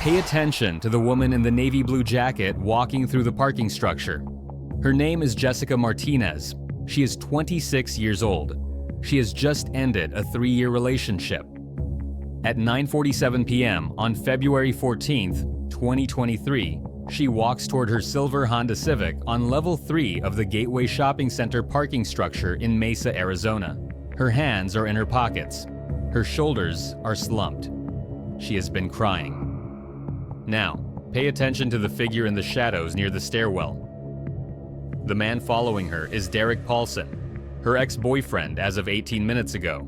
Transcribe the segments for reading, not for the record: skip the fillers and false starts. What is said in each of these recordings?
Pay attention to the woman in the navy blue jacket walking through the parking structure. Her name is Jessica Martinez. She is 26 years old. She has just ended a 3-year relationship. At 9:47 p.m. on February 14th, 2023, she walks toward her silver Honda Civic on level 3 of the Gateway Shopping Center parking structure in Mesa, Arizona. Her hands are in her pockets. Her shoulders are slumped. She has been crying. Now, pay attention to the figure in the shadows near the stairwell. The man following her is Derek Paulson, her ex-boyfriend as of 18 minutes ago.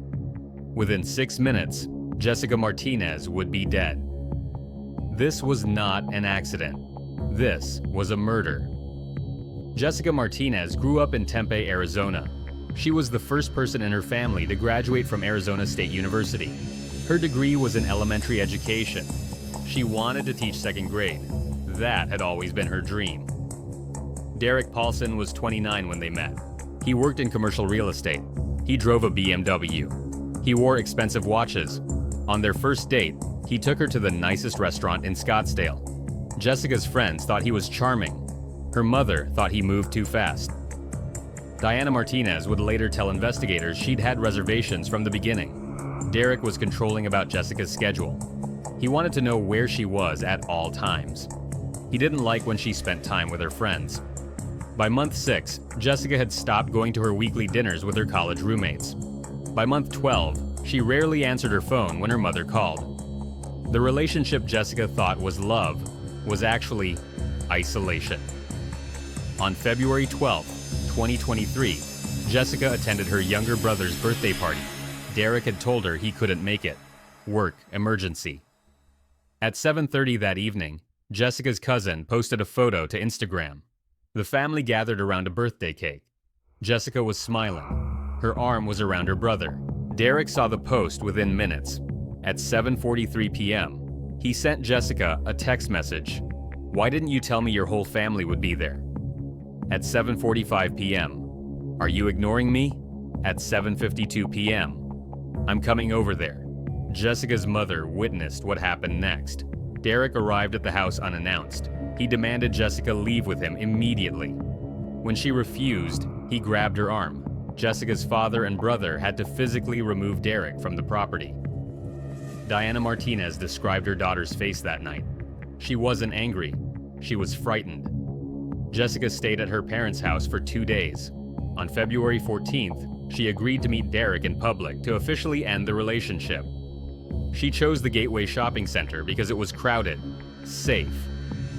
Within 6 minutes, Jessica Martinez would be dead. This was not an accident. This was a murder. Jessica Martinez grew up in Tempe, Arizona. She was the first person in her family to graduate from Arizona State University. Her degree was in elementary education. She wanted to teach 2nd grade. That had always been her dream. Derek Paulson was 29 when they met. He worked in commercial real estate. He drove a BMW. He wore expensive watches. On their first date, he took her to the nicest restaurant in Scottsdale. Jessica's friends thought he was charming. Her mother thought he moved too fast. Diana Martinez would later tell investigators she'd had reservations from the beginning. Derek was controlling about Jessica's schedule. He wanted to know where she was at all times. He didn't like when she spent time with her friends. By month 6, Jessica had stopped going to her weekly dinners with her college roommates. By month 12, she rarely answered her phone when her mother called. The relationship Jessica thought was love was actually isolation. On February 12, 2023, Jessica attended her younger brother's birthday party. Derek had told her he couldn't make it. Work emergency. At 7:30 that evening, Jessica's cousin posted a photo to Instagram. The family gathered around a birthday cake. Jessica was smiling. Her arm was around her brother. Derek saw the post within minutes. At 7:43 p.m., he sent Jessica a text message. "Why didn't you tell me your whole family would be there?" At 7:45 p.m., "Are you ignoring me?" At 7:52 p.m., "I'm coming over there." Jessica's mother witnessed what happened next. Derek arrived at the house unannounced. He demanded Jessica leave with him immediately. When she refused, he grabbed her arm. Jessica's father and brother had to physically remove Derek from the property. Diana Martinez described her daughter's face that night. She wasn't angry. She was frightened. Jessica stayed at her parents' house for 2 days. On February 14th, she agreed to meet Derek in public to officially end the relationship. She chose the Gateway Shopping Center because it was crowded, safe.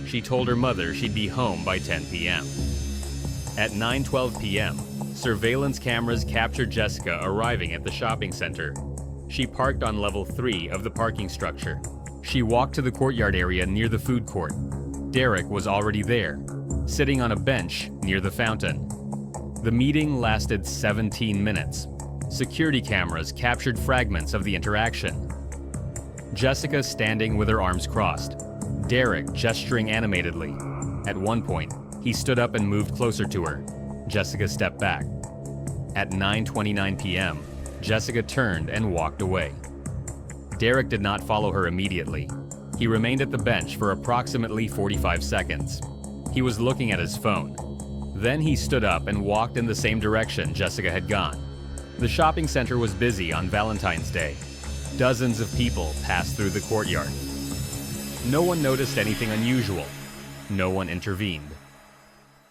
She told her mother she'd be home by 10 p.m. At 9:12 p.m., surveillance cameras captured Jessica arriving at the shopping center. She parked on level 3 of the parking structure. She walked to the courtyard area near the food court. Derek was already there, sitting on a bench near the fountain. The meeting lasted 17 minutes. Security cameras captured fragments of the interaction. Jessica standing with her arms crossed. Derek gesturing animatedly. At one point, he stood up and moved closer to her. Jessica stepped back. At 9:29 p.m., Jessica turned and walked away. Derek did not follow her immediately. He remained at the bench for approximately 45 seconds. He was looking at his phone. Then he stood up and walked in the same direction Jessica had gone. The shopping center was busy on Valentine's Day. Dozens of people passed through the courtyard. No one noticed anything unusual. No one intervened.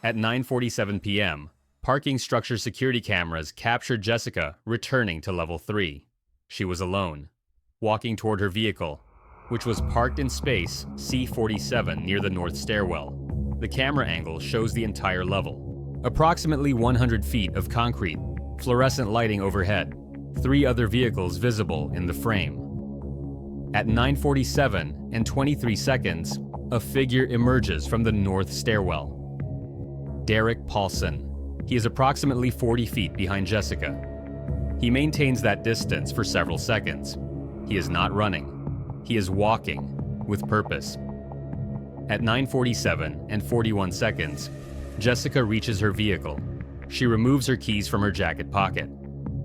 At 9:47 p.m., parking structure security cameras captured Jessica returning to level 3. She was alone, walking toward her vehicle, which was parked in space C47 near the north stairwell. The camera angle shows the entire level. Approximately 100 feet of concrete, fluorescent lighting overhead, 3 other vehicles visible in the frame. At 9:47 and 23 seconds, a figure emerges from the north stairwell. Derek Paulson. He is approximately 40 feet behind Jessica. He maintains that distance for several seconds. He is not running. He is walking with purpose. At 9:47 and 41 seconds, Jessica reaches her vehicle. She removes her keys from her jacket pocket.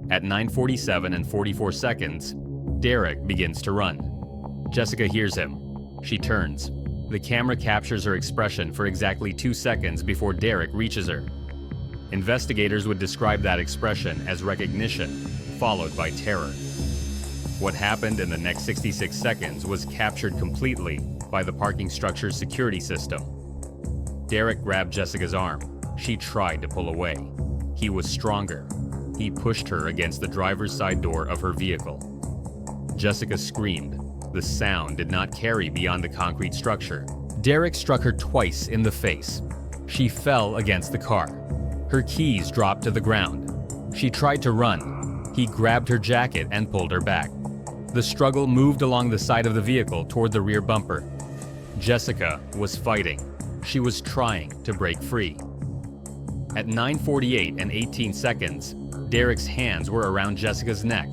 At 9:47 and 44 seconds, Derek begins to run. Jessica hears him. She turns. The camera captures her expression for exactly 2 seconds before Derek reaches her. Investigators would describe that expression as recognition, followed by terror. What happened in the next 66 seconds was captured completely by the parking structure's security system. Derek grabbed Jessica's arm. She tried to pull away. He was stronger. He pushed her against the driver's side door of her vehicle. Jessica screamed. The sound did not carry beyond the concrete structure. Derek struck her twice in the face. She fell against the car. Her keys dropped to the ground. She tried to run. He grabbed her jacket and pulled her back. The struggle moved along the side of the vehicle toward the rear bumper. Jessica was fighting. She was trying to break free. At 9:48 and 18 seconds, Derek's hands were around Jessica's neck.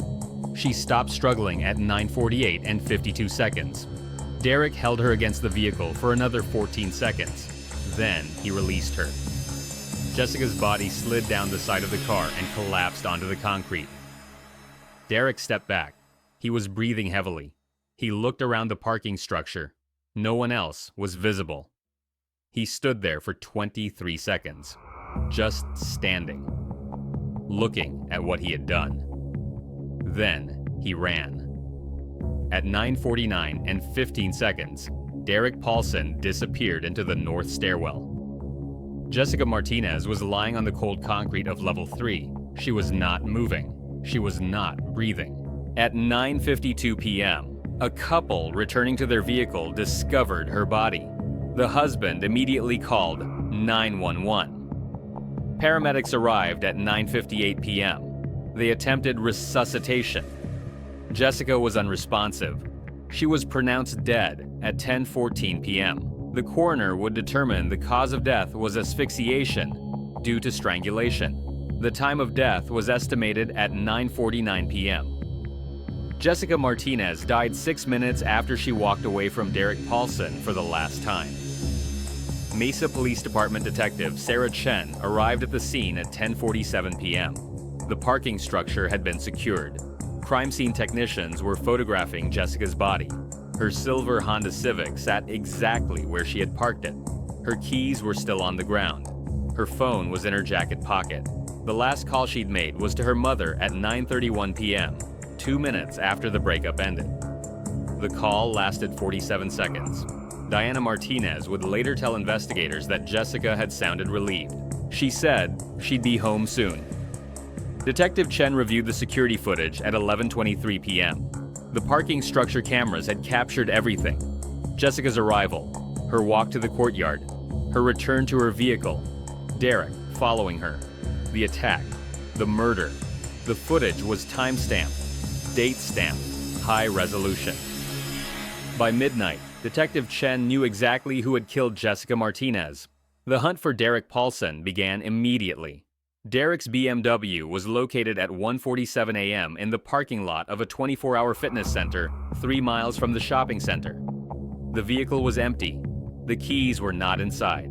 She stopped struggling at 9:48 and 52 seconds. Derek held her against the vehicle for another 14 seconds. Then he released her. Jessica's body slid down the side of the car and collapsed onto the concrete. Derek stepped back. He was breathing heavily. He looked around the parking structure. No one else was visible. He stood there for 23 seconds, just standing, looking at what he had done. Then he ran. At 9:49 and 15 seconds, Derek Paulson disappeared into the north stairwell. Jessica Martinez was lying on the cold concrete of level 3. She was not moving. She was not breathing. At 9:52 p.m., a couple returning to their vehicle discovered her body. The husband immediately called 911. Paramedics arrived at 9:58 p.m. They attempted resuscitation. Jessica was unresponsive. She was pronounced dead at 10:14 p.m. The coroner would determine the cause of death was asphyxiation due to strangulation. The time of death was estimated at 9:49 p.m. Jessica Martinez died 6 minutes after she walked away from Derek Paulson for the last time. Mesa Police Department Detective Sarah Chen arrived at the scene at 10:47 p.m. The parking structure had been secured. Crime scene technicians were photographing Jessica's body. Her silver Honda Civic sat exactly where she had parked it. Her keys were still on the ground. Her phone was in her jacket pocket. The last call she'd made was to her mother at 9:31 p.m., 2 minutes after the breakup ended. The call lasted 47 seconds. Diana Martinez would later tell investigators that Jessica had sounded relieved. She said she'd be home soon. Detective Chen reviewed the security footage at 11:23 p.m. The parking structure cameras had captured everything. Jessica's arrival, her walk to the courtyard, her return to her vehicle, Derek following her, the attack, the murder. The footage was time-stamped, date-stamped, high resolution. By midnight, Detective Chen knew exactly who had killed Jessica Martinez. The hunt for Derek Paulson began immediately. Derek's BMW was located at 1:47 a.m. in the parking lot of a 24-hour fitness center 3 miles from the shopping center. The vehicle was empty. The keys were not inside.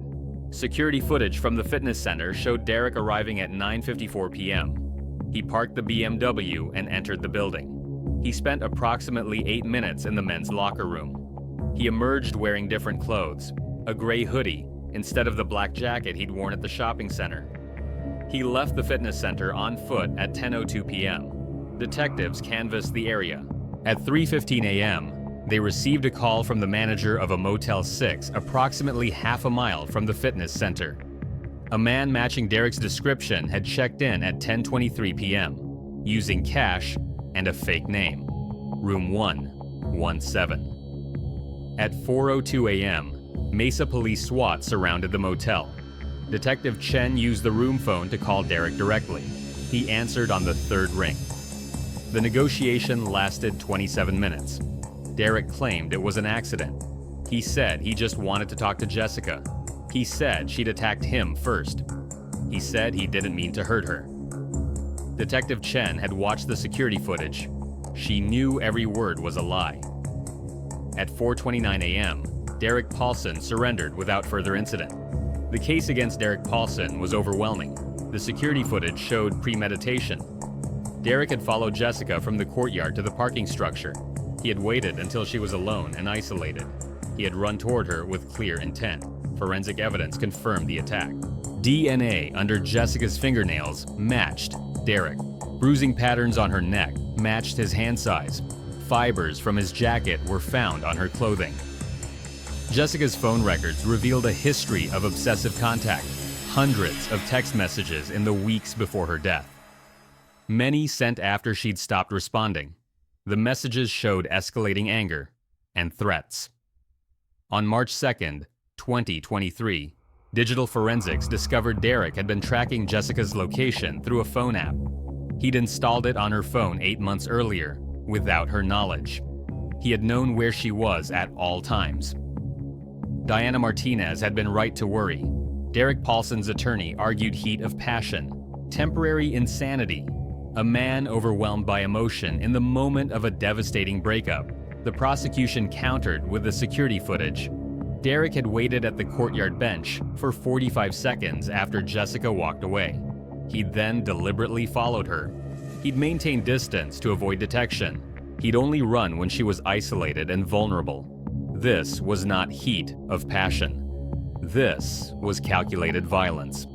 Security footage from the fitness center showed Derek arriving at 9:54 p.m. He parked the BMW and entered the building. He spent approximately 8 minutes in the men's locker room. He emerged wearing different clothes, a gray hoodie instead of the black jacket he'd worn at the shopping center. He left the fitness center on foot at 10:02 p.m. Detectives canvassed the area. At 3:15 a.m., they received a call from the manager of a Motel 6 approximately half a mile from the fitness center. A man matching Derek's description had checked in at 10:23 p.m. using cash and a fake name, room 117. At 4:02 a.m., Mesa Police SWAT surrounded the motel. Detective Chen used the room phone to call Derek directly. He answered on the third ring. The negotiation lasted 27 minutes. Derek claimed it was an accident. He said he just wanted to talk to Jessica. He said she'd attacked him first. He said he didn't mean to hurt her. Detective Chen had watched the security footage. She knew every word was a lie. At 4:29 a.m., Derek Paulson surrendered without further incident. The case against Derek Paulson was overwhelming. The security footage showed premeditation. Derek had followed Jessica from the courtyard to the parking structure. He had waited until she was alone and isolated. He had run toward her with clear intent. Forensic evidence confirmed the attack. DNA under Jessica's fingernails matched Derek. Bruising patterns on her neck matched his hand size. Fibers from his jacket were found on her clothing. Jessica's phone records revealed a history of obsessive contact, hundreds of text messages in the weeks before her death. Many sent after she'd stopped responding. The messages showed escalating anger and threats. On March 2nd, 2023, digital forensics discovered Derek had been tracking Jessica's location through a phone app. He'd installed it on her phone 8 months earlier, without her knowledge. He had known where she was at all times. Diana Martinez had been right to worry. Derek Paulson's attorney argued heat of passion, temporary insanity, a man overwhelmed by emotion in the moment of a devastating breakup. The prosecution countered with the security footage. Derek had waited at the courtyard bench for 45 seconds after Jessica walked away. He'd then deliberately followed her. He'd maintained distance to avoid detection. He'd only run when she was isolated and vulnerable. This was not heat of passion. This was calculated violence.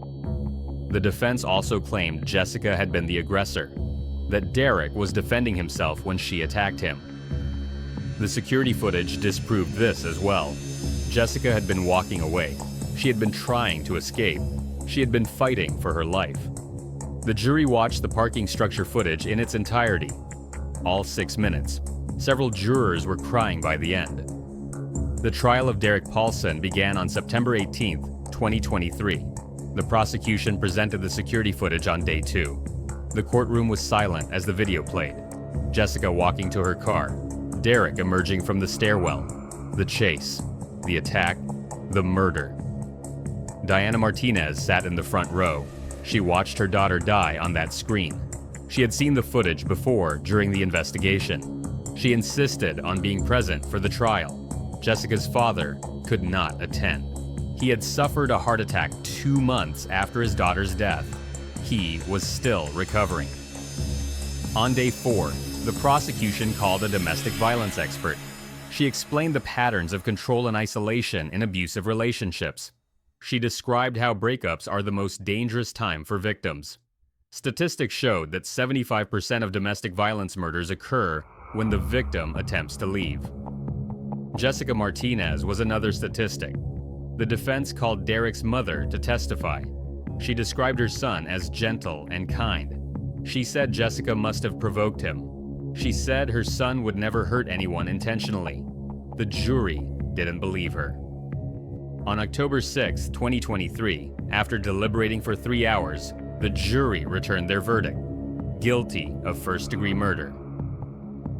The defense also claimed Jessica had been the aggressor, that Derek was defending himself when she attacked him. The security footage disproved this as well. Jessica had been walking away. She had been trying to escape. She had been fighting for her life. The jury watched the parking structure footage in its entirety, all 6 minutes. Several jurors were crying by the end. The trial of Derek Paulson began on September 18, 2023. The prosecution presented the security footage on day 2. The courtroom was silent as the video played. Jessica walking to her car, Derek emerging from the stairwell, the chase, the attack, the murder. Diana Martinez sat in the front row. She watched her daughter die on that screen. She had seen the footage before during the investigation. She insisted on being present for the trial. Jessica's father could not attend. He had suffered a heart attack 2 months after his daughter's death. He was still recovering. On day 4, the prosecution called a domestic violence expert. She explained the patterns of control and isolation in abusive relationships. She described how breakups are the most dangerous time for victims. Statistics showed that 75% of domestic violence murders occur when the victim attempts to leave. Jessica Martinez was another statistic. The defense called Derek's mother to testify. She described her son as gentle and kind. She said Jessica must have provoked him. She said her son would never hurt anyone intentionally. The jury didn't believe her. On October 6, 2023, after deliberating for 3 hours, the jury returned their verdict: guilty of first-degree murder.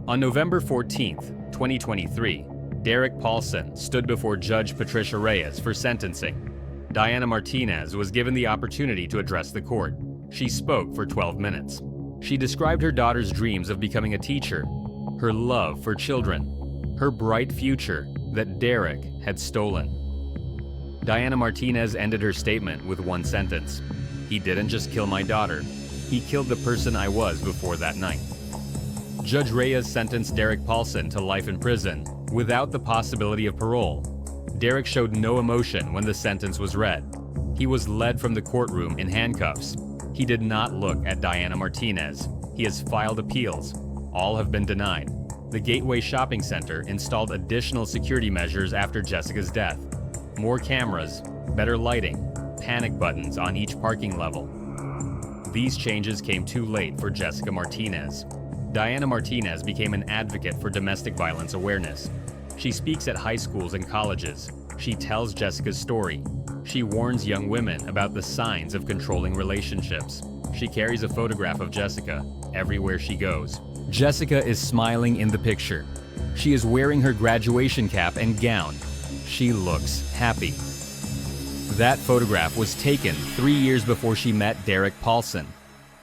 On November 14, 2023, Derek Paulson stood before Judge Patricia Reyes for sentencing. Diana Martinez was given the opportunity to address the court. She spoke for 12 minutes. She described her daughter's dreams of becoming a teacher, her love for children, her bright future that Derek had stolen. Diana Martinez ended her statement with one sentence: "He didn't just kill my daughter, he killed the person I was before that night." Judge Reyes sentenced Derek Paulson to life in prison without the possibility of parole. Derek showed no emotion when the sentence was read. He was led from the courtroom in handcuffs. He did not look at Diana Martinez. He has filed appeals. All have been denied. The Gateway Shopping Center installed additional security measures after Jessica's death. More cameras, better lighting, panic buttons on each parking level. These changes came too late for Jessica Martinez. Diana Martinez became an advocate for domestic violence awareness. She speaks at high schools and colleges. She tells Jessica's story. She warns young women about the signs of controlling relationships. She carries a photograph of Jessica everywhere she goes. Jessica is smiling in the picture. She is wearing her graduation cap and gown. She looks happy. That photograph was taken 3 years before she met Derek Paulson.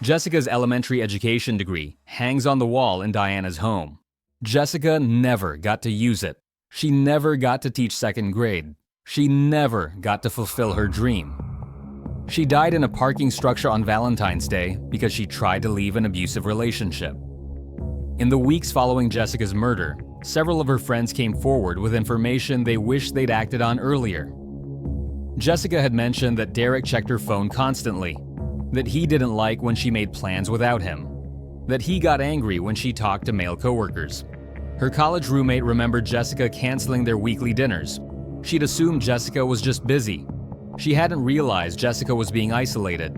Jessica's elementary education degree hangs on the wall in Diana's home. Jessica never got to use it. She never got to teach second grade. She never got to fulfill her dream. She died in a parking structure on Valentine's Day because she tried to leave an abusive relationship. In the weeks following Jessica's murder, Several of her friends came forward with information they wish they'd acted on earlier. Jessica had mentioned that Derek checked her phone constantly, that he didn't like when she made plans without him, that he got angry when she talked to male coworkers. Her college roommate remembered Jessica canceling their weekly dinners. She'd assumed Jessica was just busy. She hadn't realized Jessica was being isolated.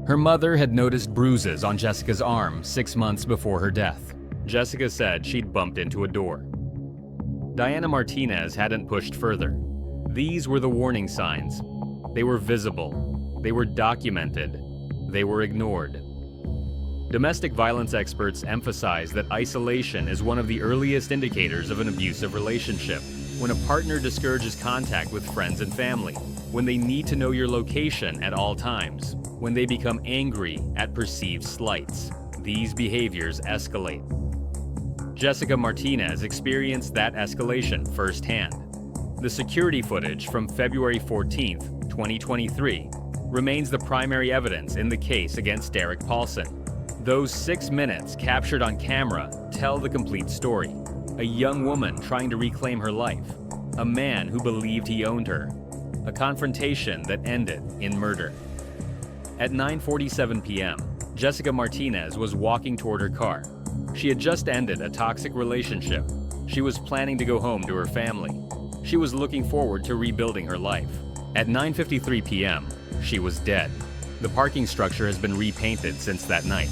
Her mother had noticed bruises on Jessica's arm 6 months before her death. Jessica said she'd bumped into a door. Diana Martinez hadn't pushed further. These were the warning signs. They were visible. They were documented. They were ignored. Domestic violence experts emphasize that isolation is one of the earliest indicators of an abusive relationship. When a partner discourages contact with friends and family, when they need to know your location at all times, when they become angry at perceived slights, these behaviors escalate. Jessica Martinez experienced that escalation firsthand. The security footage from February 14, 2023, remains the primary evidence in the case against Derek Paulson. Those 6 minutes captured on camera tell the complete story. A young woman trying to reclaim her life. A man who believed he owned her. A confrontation that ended in murder. At 9:47 p.m., Jessica Martinez was walking toward her car. She had just ended a toxic relationship. She was planning to go home to her family. She was looking forward to rebuilding her life. At 9:53 p.m., she was dead. The parking structure has been repainted since that night.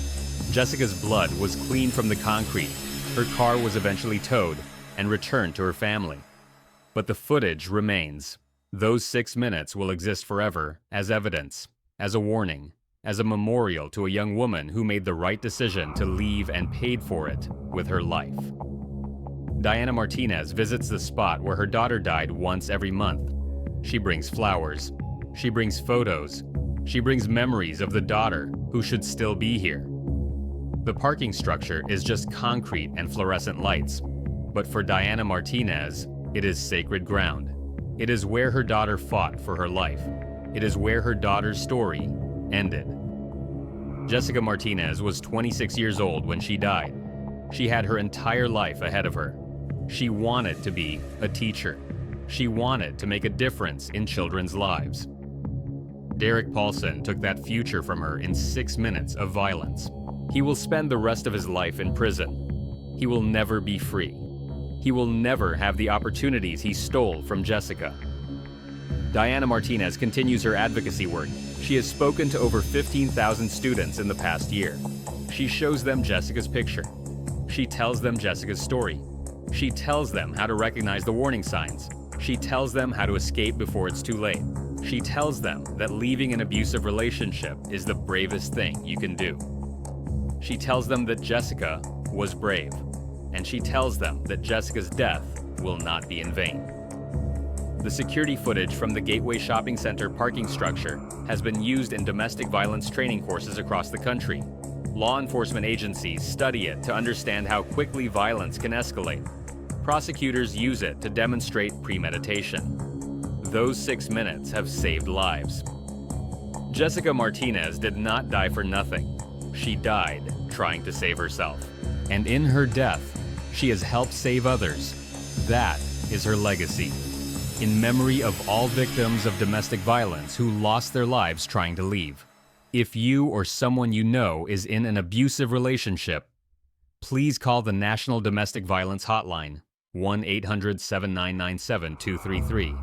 Jessica's blood was cleaned from the concrete. Her car was eventually towed and returned to her family. But the footage remains. Those 6 minutes will exist forever as evidence, as a warning, as a memorial to a young woman who made the right decision to leave and paid for it with her life. Diana Martinez visits the spot where her daughter died once every month. She brings flowers. She brings photos. She brings memories of the daughter who should still be here. The parking structure is just concrete and fluorescent lights, but for Diana Martinez, it is sacred ground. It is where her daughter fought for her life. It is where her daughter's story ended. Jessica Martinez was 26 years old when she died. She had her entire life ahead of her. She wanted to be a teacher. She wanted to make a difference in children's lives. Derek Paulson took that future from her in 6 minutes of violence. He will spend the rest of his life in prison. He will never be free. He will never have the opportunities he stole from Jessica. Diana Martinez continues her advocacy work. She has spoken to over 15,000 students in the past year. She shows them Jessica's picture. She tells them Jessica's story. She tells them how to recognize the warning signs. She tells them how to escape before it's too late. She tells them that leaving an abusive relationship is the bravest thing you can do. She tells them that Jessica was brave, and she tells them that Jessica's death will not be in vain. The security footage from the Gateway Shopping Center parking structure has been used in domestic violence training courses across the country. Law enforcement agencies study it to understand how quickly violence can escalate. Prosecutors use it to demonstrate premeditation. Those 6 minutes have saved lives. Jessica Martinez did not die for nothing. She died trying to save herself. And in her death, she has helped save others. That is her legacy. In memory of all victims of domestic violence who lost their lives trying to leave. If you or someone you know is in an abusive relationship, please call the National Domestic Violence Hotline, 1-800-7997-233.